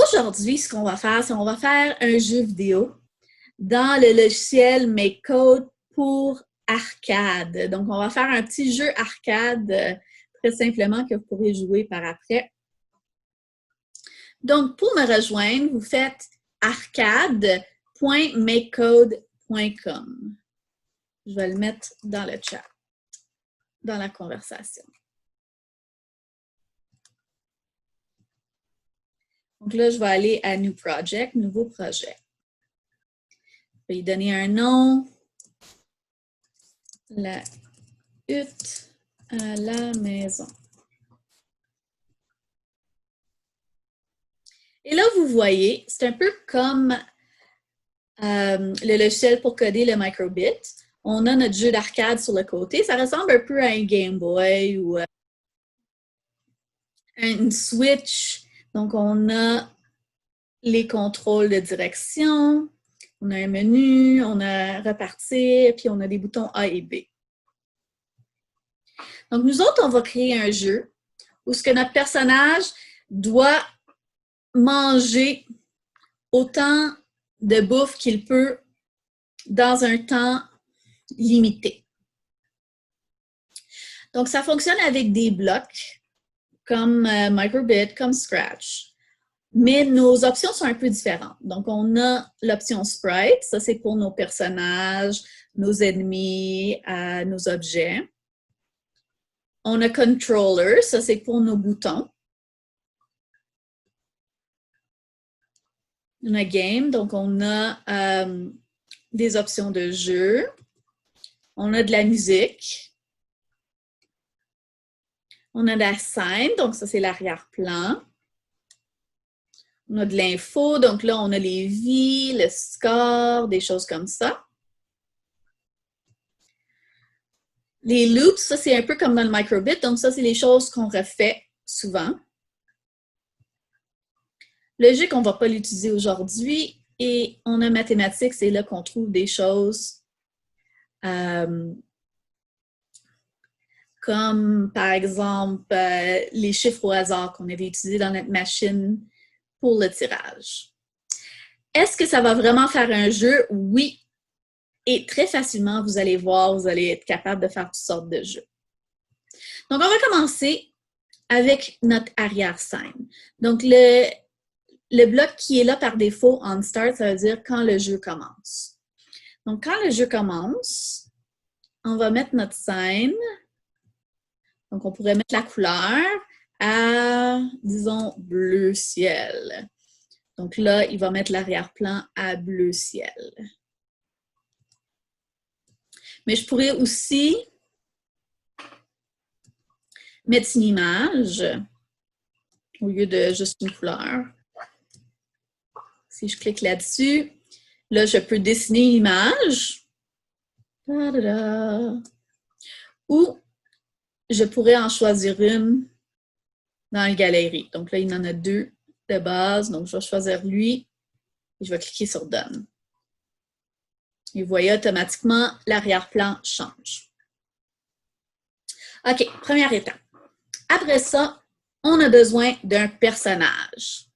aujourd'hui, ce qu'on va faire, c'est qu'on va faire un jeu vidéo dans le logiciel MakeCode pour arcade. Donc, on va faire un petit jeu arcade très simplement que vous pourrez jouer par après. Donc, pour me rejoindre, vous faites arcade.makecode.com. Je vais le mettre dans le chat, dans la conversation. Donc là, je vais aller à New Project, nouveau projet. Je vais lui donner un nom. La hutte à la maison. Et là, vous voyez, c'est un peu comme le logiciel pour coder le microbit. On a notre jeu d'arcade sur le côté. Ça ressemble un peu à un Game Boy ou une Switch. Donc, on a les contrôles de direction, on a un menu, on a repartir, puis on a des boutons A et B. Donc, nous autres, on va créer un jeu où ce que notre personnage doit manger autant de bouffe qu'il peut dans un temps limité. Donc, ça fonctionne avec des blocs comme Microbit, comme Scratch. Mais nos options sont un peu différentes. Donc, on a l'option Sprite, ça c'est pour nos personnages, nos ennemis, nos objets. On a Controller, ça c'est pour nos boutons. On a Game, donc on a des options de jeu. On a de la musique. On a de la scène, donc ça c'est l'arrière-plan. On a de l'info, donc là on a les vies, le score, des choses comme ça. Les loops, ça c'est un peu comme dans le microbit, donc ça c'est les choses qu'on refait souvent. Logique, on ne va pas l'utiliser aujourd'hui. Et on a mathématiques, c'est là qu'on trouve des choses comme, par exemple, les chiffres au hasard qu'on avait utilisés dans notre machine pour le tirage. Est-ce que ça va vraiment faire un jeu? Oui. Et très facilement, vous allez voir, vous allez être capable de faire toutes sortes de jeux. Donc, on va commencer avec notre arrière-scène. Donc, le bloc qui est là par défaut en start, ça veut dire quand le jeu commence. Donc, quand le jeu commence, on va mettre notre scène. Donc, on pourrait mettre la couleur à, disons, bleu ciel. Donc là, il va mettre l'arrière-plan à bleu ciel. Mais je pourrais aussi mettre une image au lieu de juste une couleur. Si je clique là-dessus, là, je peux dessiner une image. Ou je pourrais en choisir une dans la galerie. Donc là, il en a deux de base. Donc, je vais choisir lui et je vais cliquer sur Done. Et vous voyez, automatiquement, l'arrière-plan change. OK, première étape. Après ça, on a besoin d'un personnage.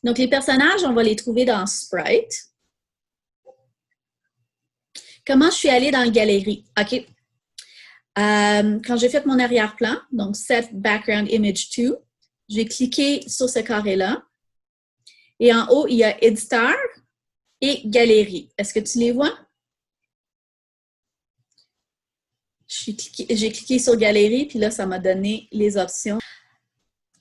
Donc, les personnages, on va les trouver dans Sprite. Comment je suis allée dans la galerie? OK. Quand j'ai fait mon arrière-plan, donc Set Background Image 2, j'ai cliqué sur ce carré-là. Et en haut, il y a Editor et Galerie. Est-ce que tu les vois? J'ai cliqué sur Galerie, puis là, ça m'a donné les options.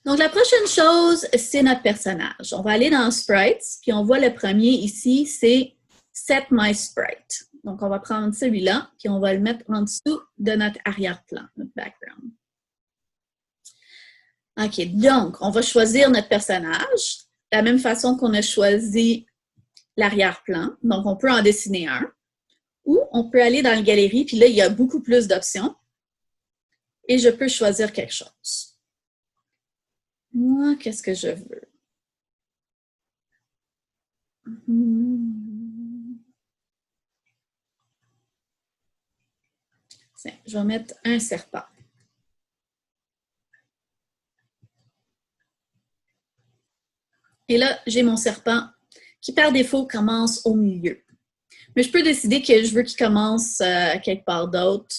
Donc, la prochaine chose, c'est notre personnage. On va aller dans Sprites, puis on voit le premier ici, c'est Set My Sprite. Donc, on va prendre celui-là, puis on va le mettre en dessous de notre arrière-plan, notre background. OK, donc, on va choisir notre personnage de la même façon qu'on a choisi l'arrière-plan. Donc, on peut en dessiner un. Ou on peut aller dans la galerie, puis là, il y a beaucoup plus d'options. Et je peux choisir quelque chose. Moi, qu'est-ce que je veux? Tiens, je vais mettre un serpent. Et là, j'ai mon serpent qui, par défaut, commence au milieu. Mais je peux décider que je veux qu'il commence quelque part d'autre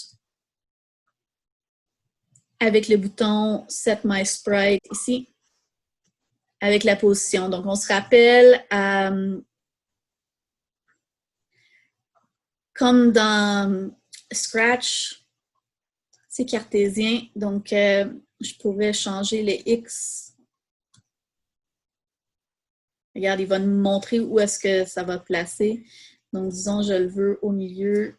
avec le bouton Set My Sprite ici, avec la position. Donc, on se rappelle, comme dans Scratch, c'est cartésien, donc je pourrais changer les X. Regarde, il va nous montrer où est-ce que ça va placer. Donc, disons, je le veux au milieu,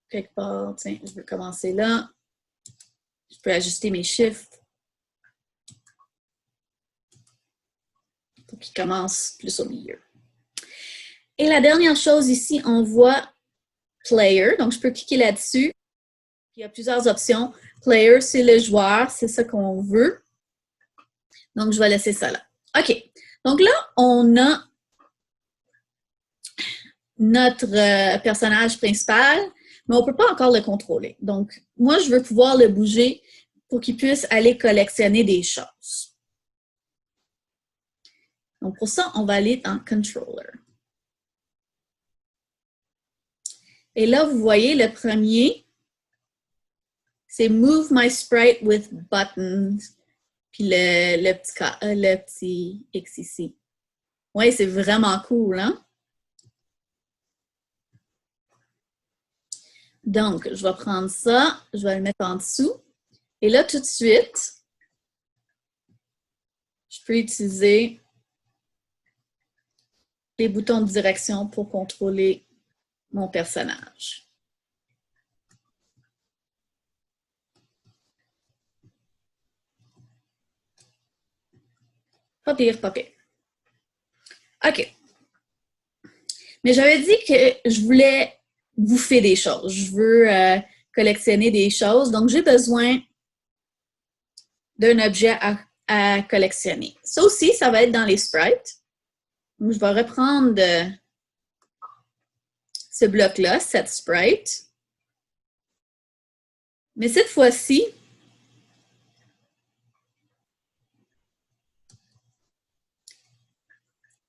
quelque part. Tiens, je veux commencer là. Je peux ajuster mes chiffres pour qu'il commence plus au milieu. Et la dernière chose ici, on voit Player. Donc, je peux cliquer là-dessus. Il y a plusieurs options. Player, c'est le joueur. C'est ça qu'on veut. Donc, je vais laisser ça là. OK. Donc là, on a notre personnage principal, mais on ne peut pas encore le contrôler. Donc, moi, je veux pouvoir le bouger pour qu'il puisse aller collectionner des choses. Donc, pour ça, on va aller dans Controller. Et là, vous voyez, le premier, c'est Move My Sprite with Buttons. Puis le petit X ici. Oui, c'est vraiment cool, hein? Donc, je vais prendre ça, je vais le mettre en dessous. Et là, tout de suite, je peux utiliser les boutons de direction pour contrôler mon personnage. Pas pire, pas pire. OK. Mais j'avais dit que je voulais bouffer des choses. Je veux collectionner des choses. Donc, j'ai besoin d'un objet à collectionner. Ça aussi, ça va être dans les sprites. Donc, je vais reprendre ce bloc-là, cette sprite. Mais cette fois-ci,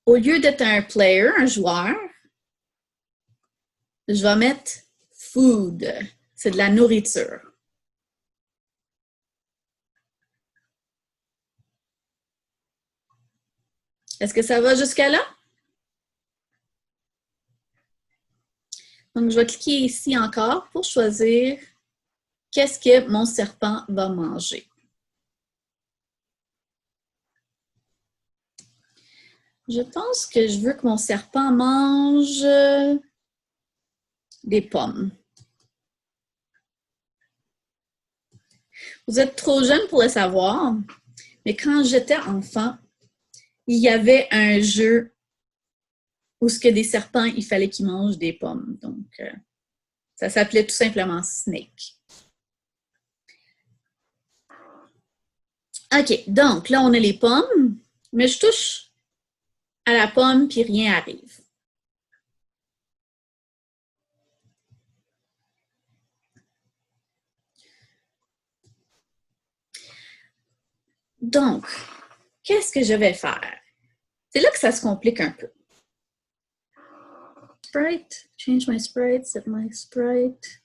au lieu d'être un player, un joueur, je vais mettre food. C'est de la nourriture. Est-ce que ça va jusqu'à là? Donc, je vais cliquer ici encore pour choisir qu'est-ce que mon serpent va manger. Je pense que je veux que mon serpent mange des pommes. Vous êtes trop jeune pour le savoir, mais quand j'étais enfant, il y avait un jeu où ce que des serpents, il fallait qu'ils mangent des pommes. Donc, ça s'appelait tout simplement Snake. OK, donc là, on a les pommes, mais je touche à la pomme puis rien arrive. Donc, qu'est-ce que je vais faire? C'est là que ça se complique un peu. Sprite, change my sprite, set my sprite.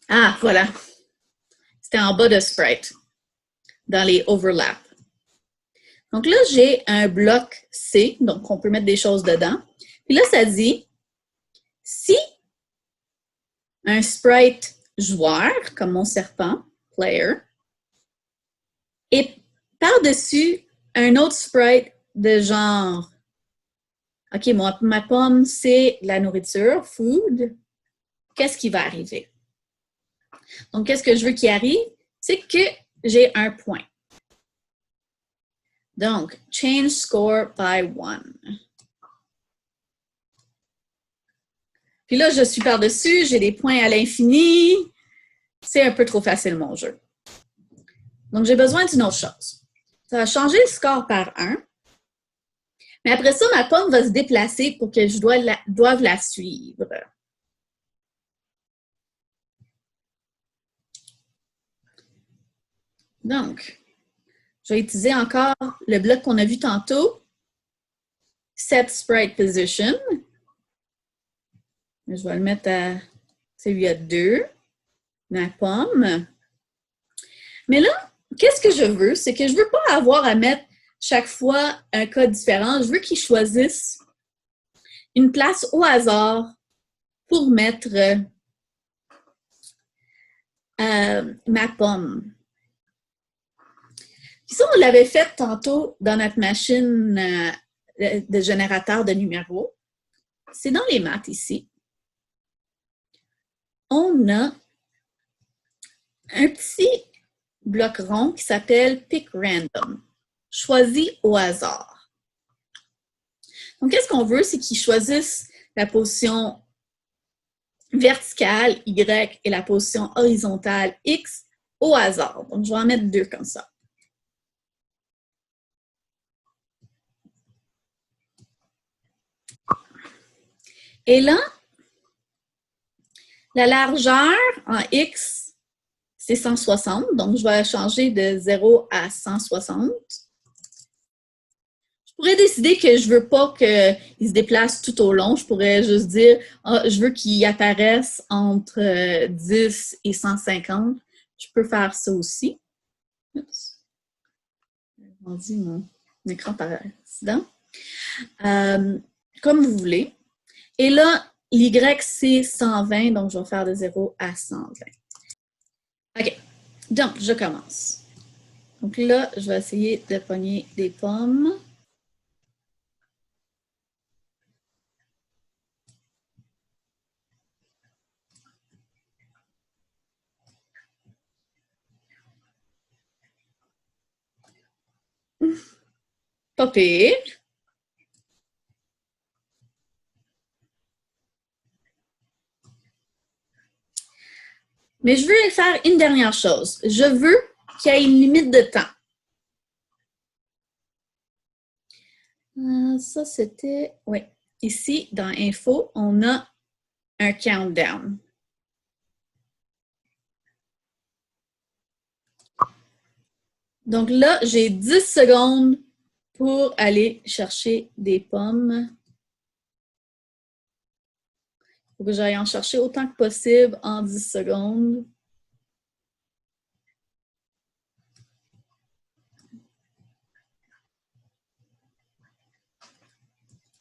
Ah, voilà. C'était en bas de sprite, dans les overlaps. Donc là, j'ai un bloc C, donc on peut mettre des choses dedans. Puis là, ça dit, si un sprite joueur, comme mon serpent, player, et par-dessus un autre sprite de genre, OK, ma pomme, c'est la nourriture, food, qu'est-ce qui va arriver? Donc, qu'est-ce que je veux qu'il arrive? C'est que j'ai un point. Donc, change score by 1. Puis là, je suis par-dessus, j'ai des points à l'infini. C'est un peu trop facile, mon jeu. Donc, j'ai besoin d'une autre chose. Ça va changer le score par 1. Mais après ça, ma pomme va se déplacer pour que je doive la suivre. Donc, je vais utiliser encore le bloc qu'on a vu tantôt. Set Sprite Position. Je vais le mettre à celui à 2. Ma pomme. Mais là, qu'est-ce que je veux? C'est que je ne veux pas avoir à mettre chaque fois un code différent. Je veux qu'ils choisissent une place au hasard pour mettre ma pomme. Puis ça, on l'avait fait tantôt dans notre machine de générateur de numéros. C'est dans les maths ici. On a un petit bloc rond qui s'appelle Pick Random, choisi au hasard. Donc, qu'est-ce qu'on veut? C'est qu'ils choisissent la position verticale Y et la position horizontale X au hasard. Donc, je vais en mettre 2 comme ça. Et là, la largeur en X, c'est 160. Donc, je vais changer de 0 à 160. Je pourrais décider que je ne veux pas qu'il se déplace tout au long. Je pourrais juste dire, je veux qu'il apparaisse entre 10 et 150. Je peux faire ça aussi. Oups. J'ai rendu mon écran par accident. Comme vous voulez. Et là, l'Y, c'est 120, donc je vais faire de 0 à 120. OK. Donc, je commence. Donc là, je vais essayer de pogner des pommes. Pas pire. Mais je veux faire une dernière chose. Je veux qu'il y ait une limite de temps. Ça, c'était... Oui. Ici, dans Info, on a un countdown. Donc là, j'ai 10 secondes pour aller chercher des pommes. Il faut que j'aille en chercher autant que possible en 10 secondes.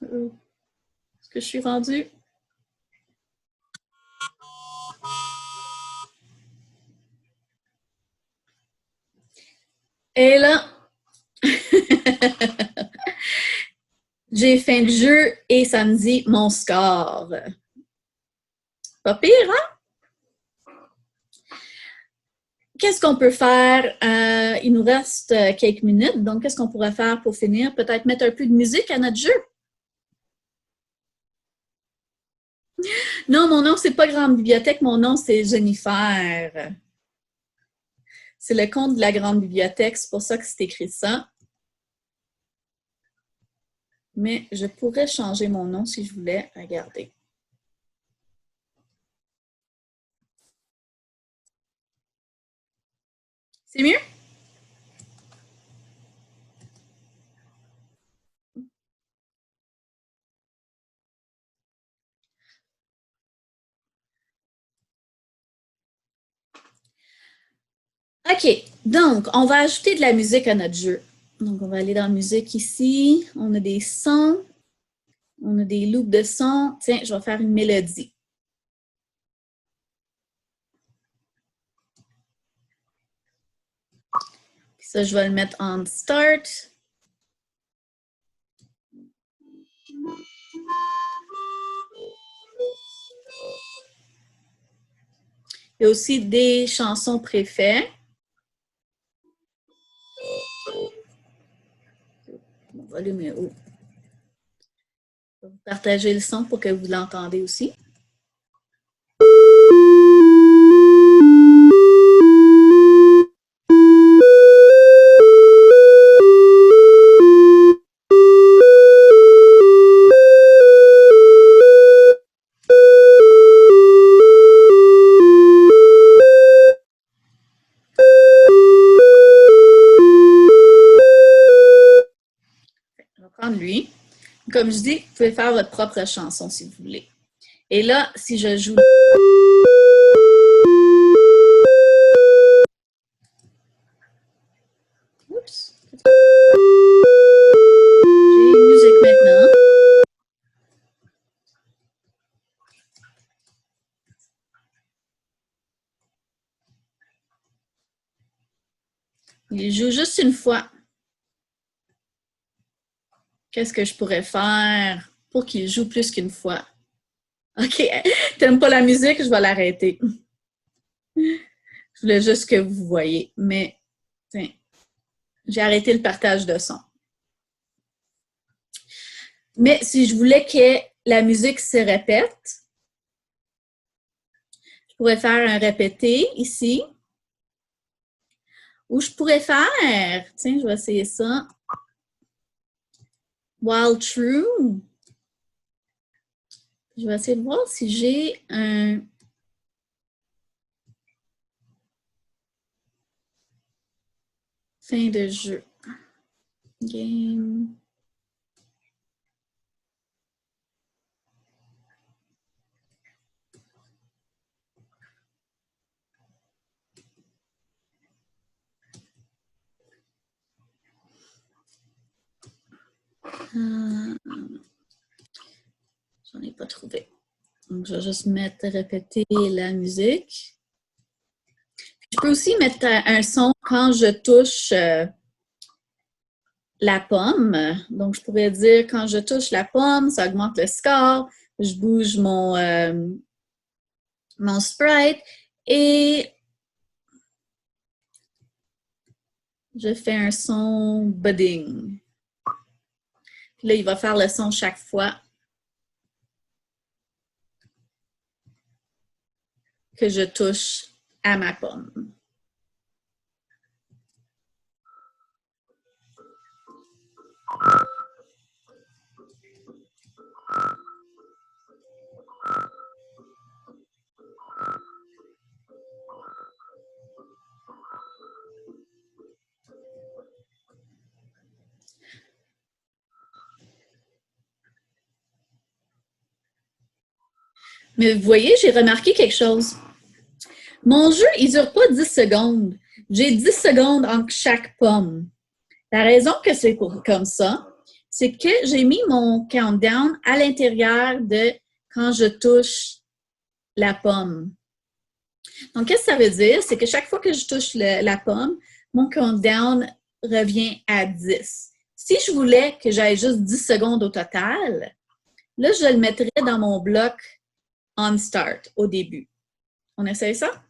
Est-ce que je suis rendue? Et là, j'ai fin de jeu et ça me dit mon score. Pas pire, hein? Qu'est-ce qu'on peut faire? Il nous reste quelques minutes, donc qu'est-ce qu'on pourrait faire pour finir? Peut-être mettre un peu de musique à notre jeu? Non, mon nom, c'est pas Grande Bibliothèque, mon nom, c'est Jennifer. C'est le compte de la Grande Bibliothèque, c'est pour ça que c'est écrit ça. Mais je pourrais changer mon nom si je voulais. Regardez. C'est mieux? OK. Donc, on va ajouter de la musique à notre jeu. Donc, on va aller dans musique ici. On a des sons. On a des loops de sons. Tiens, je vais faire une mélodie. Puis ça, je vais le mettre en start. Il y a aussi des chansons préfets. Mon volume est haut. Je vais vous partager le son pour que vous l'entendez aussi. Prendre lui. Comme je dis, vous pouvez faire votre propre chanson si vous voulez. Et là, si je joue... Oups. J'ai musique maintenant. Il joue juste une fois. Qu'est-ce que je pourrais faire pour qu'il joue plus qu'une fois? OK, t'aimes pas la musique, je vais l'arrêter. Je voulais juste que vous voyez, mais tiens, j'ai arrêté le partage de son. Mais si je voulais que la musique se répète, je pourrais faire un répété ici. Ou je pourrais faire, tiens, je vais essayer ça. While true. Je vais essayer de voir si j'ai un... Fin de jeu. Game. J'en ai pas trouvé. Donc, je vais juste mettre répéter la musique. Je peux aussi mettre un son quand je touche la pomme. Donc, je pourrais dire quand je touche la pomme, ça augmente le score. Je bouge mon sprite et je fais un son budding. Puis là, il va faire le son chaque fois que je touche à ma pomme. Mais vous voyez, j'ai remarqué quelque chose. Mon jeu, il ne dure pas 10 secondes. J'ai 10 secondes entre chaque pomme. La raison que c'est comme ça, c'est que j'ai mis mon countdown à l'intérieur de quand je touche la pomme. Donc, qu'est-ce que ça veut dire? C'est que chaque fois que je touche la pomme, mon countdown revient à 10. Si je voulais que j'aille juste 10 secondes au total, là, je le mettrais dans mon bloc on start au début. On essaye ça?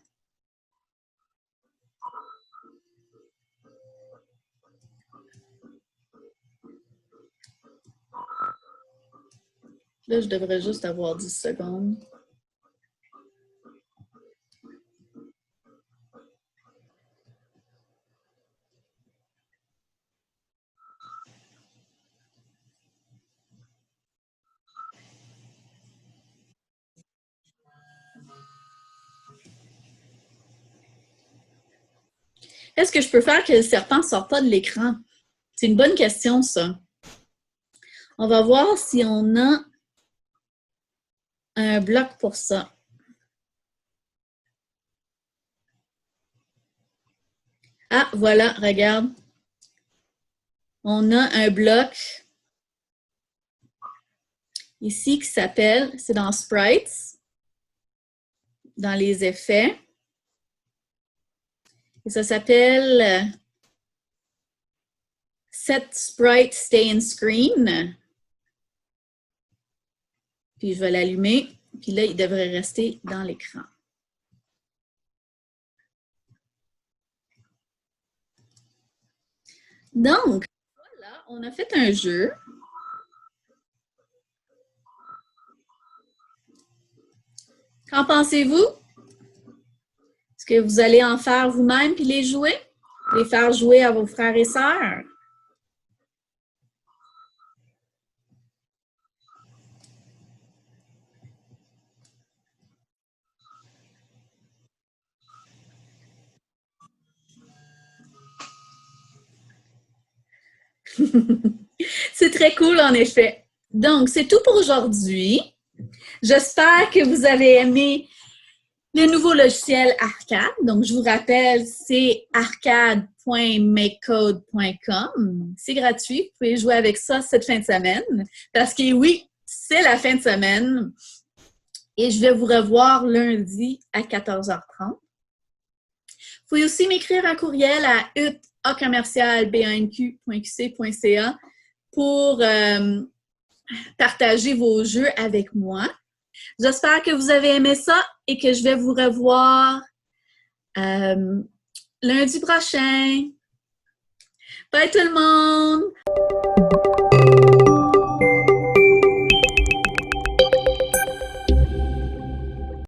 Là, je devrais juste avoir 10 secondes. Est-ce que je peux faire que le serpent ne sorte pas de l'écran? C'est une bonne question, ça. On va voir si on a un bloc pour ça. Ah, voilà, regarde. On a un bloc ici qui s'appelle, c'est dans Sprites, dans les effets. Et ça s'appelle Set Sprite Stay in Screen. Puis je vais l'allumer. Puis là, il devrait rester dans l'écran. Donc, voilà, on a fait un jeu. Qu'en pensez-vous? Est-ce que vous allez en faire vous-même puis les jouer? Les faire jouer à vos frères et sœurs? C'est très cool, en effet. Donc, c'est tout pour aujourd'hui. J'espère que vous avez aimé le nouveau logiciel Arcade. Donc, je vous rappelle, c'est arcade.makecode.com. C'est gratuit. Vous pouvez jouer avec ça cette fin de semaine. Parce que oui, c'est la fin de semaine. Et je vais vous revoir lundi à 14h30. Vous pouvez aussi m'écrire un courriel à ut@banq.qc.ca pour partager vos jeux avec moi. J'espère que vous avez aimé ça et que je vais vous revoir lundi prochain. Bye tout le monde!